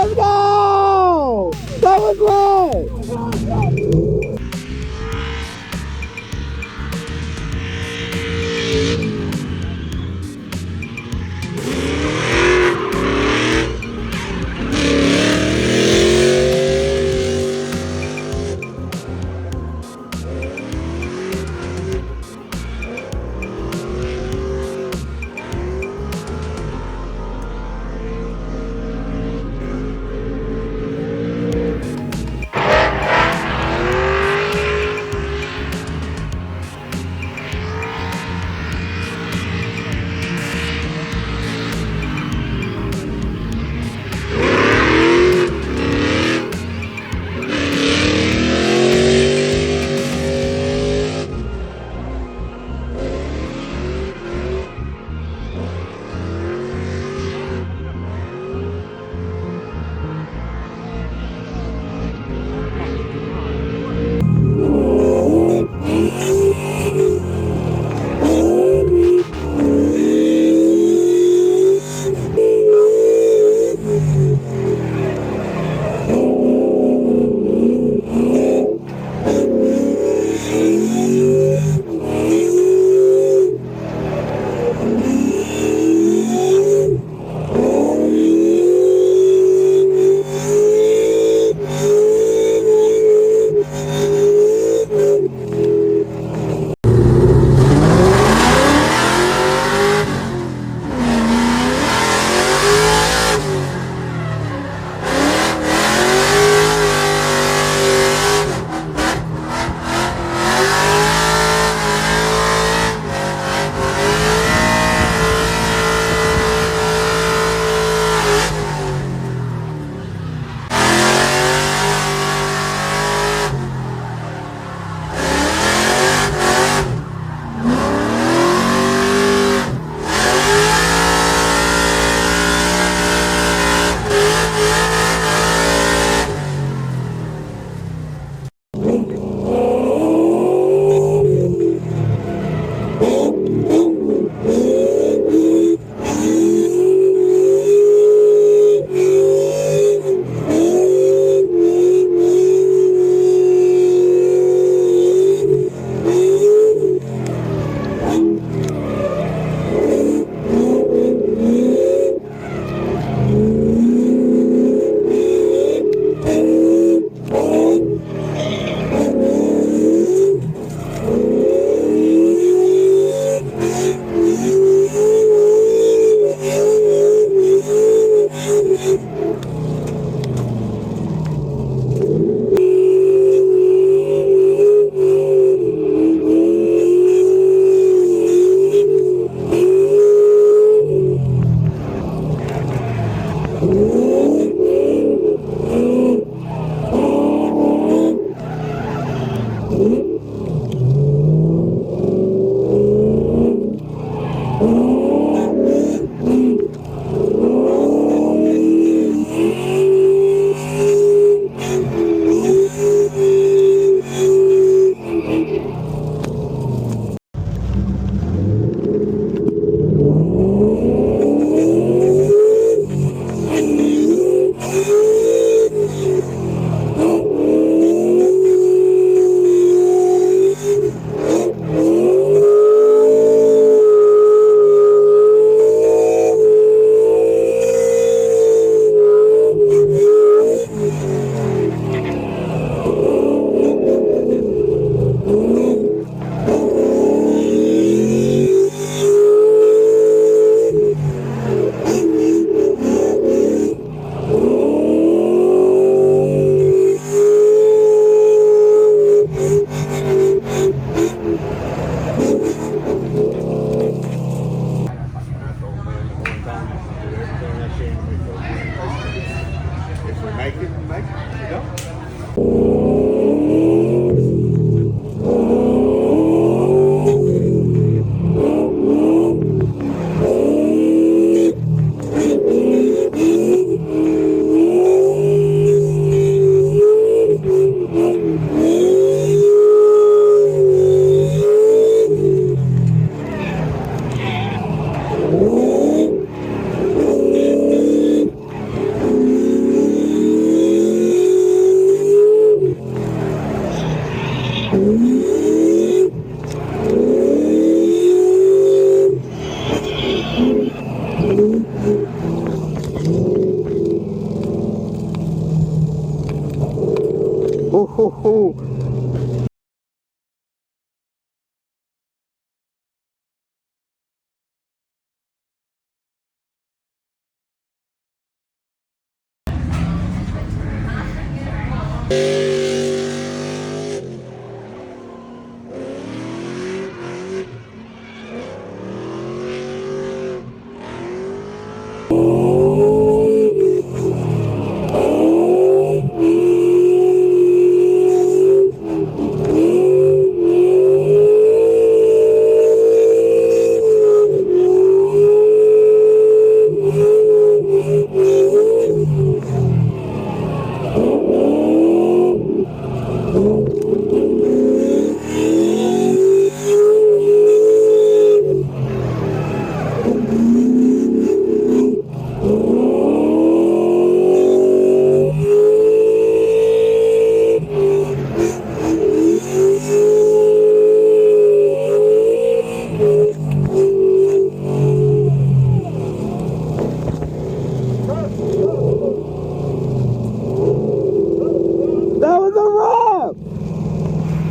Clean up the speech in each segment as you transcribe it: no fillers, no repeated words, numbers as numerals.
Let's go! That was lit!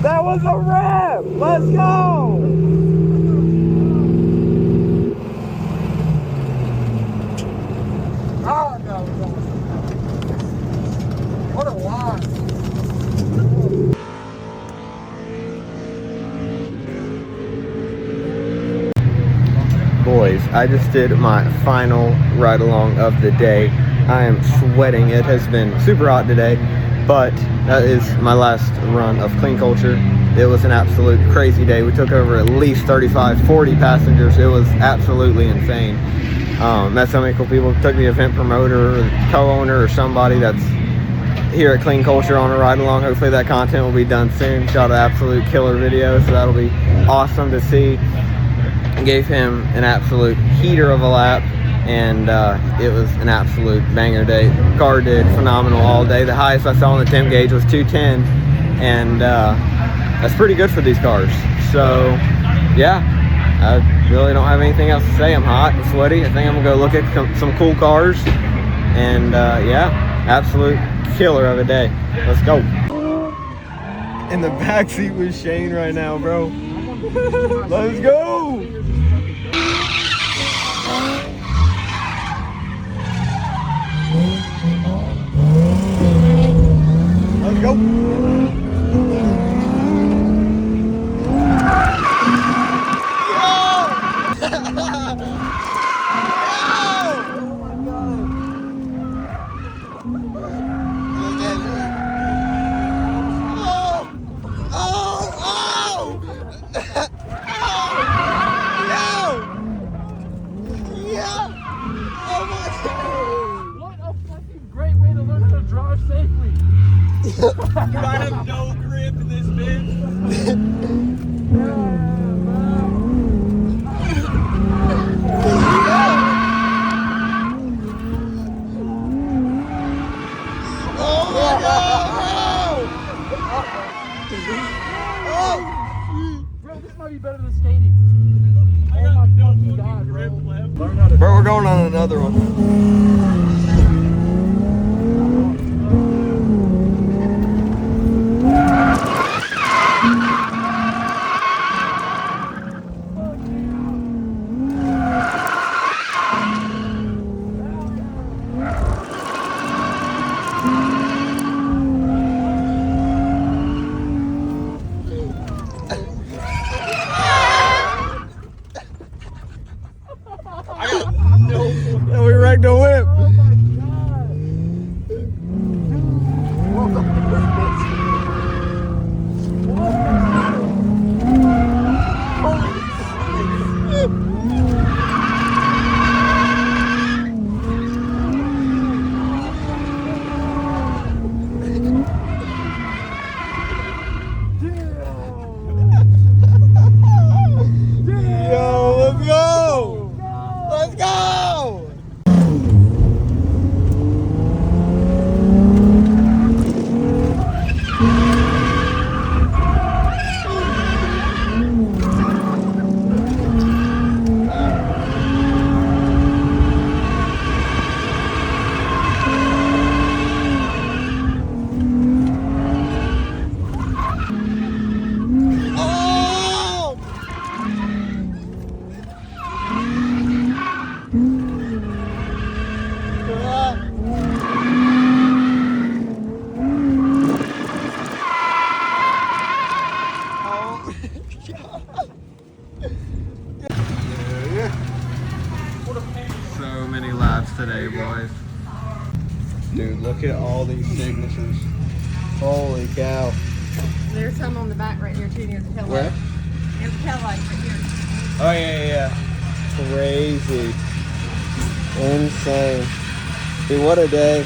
That was a wrap! Let's go! Oh, no. What a loss. Boys, I just did my final ride along of the day. I am sweating. It has been super hot today, but that is my last run of Clean Culture. It was an absolute crazy day. We took over at least 35, 40 passengers. It was absolutely insane. Met so many cool people. Took the event promoter, or co-owner, or somebody that's here at Clean Culture on a ride along. Hopefully that content will be done soon. Shot an absolute killer video, so that'll be awesome to see. Gave him an absolute heater of a lap, and it was an absolute banger day. Car did phenomenal all day. The highest I saw on the temp gauge was 210, and that's pretty good for these cars. So yeah, I really don't have anything else to say. I'm hot and sweaty. I think I'm gonna go look at some cool cars, and yeah, absolute killer of a day. Let's go. In the backseat with Shane right now, bro. Let's go. Let's go. I have no grip in this bitch. Oh my God! Oh! Bro, this might be better than skating. I got no God, grip left. Bro, we're going on another one. And we wrecked the whip. Look at all these signatures. Holy cow. There's some on the back right here too, near the tail light. Where? Near the tail light right here. Oh, yeah. Crazy. Insane. Dude, what a day.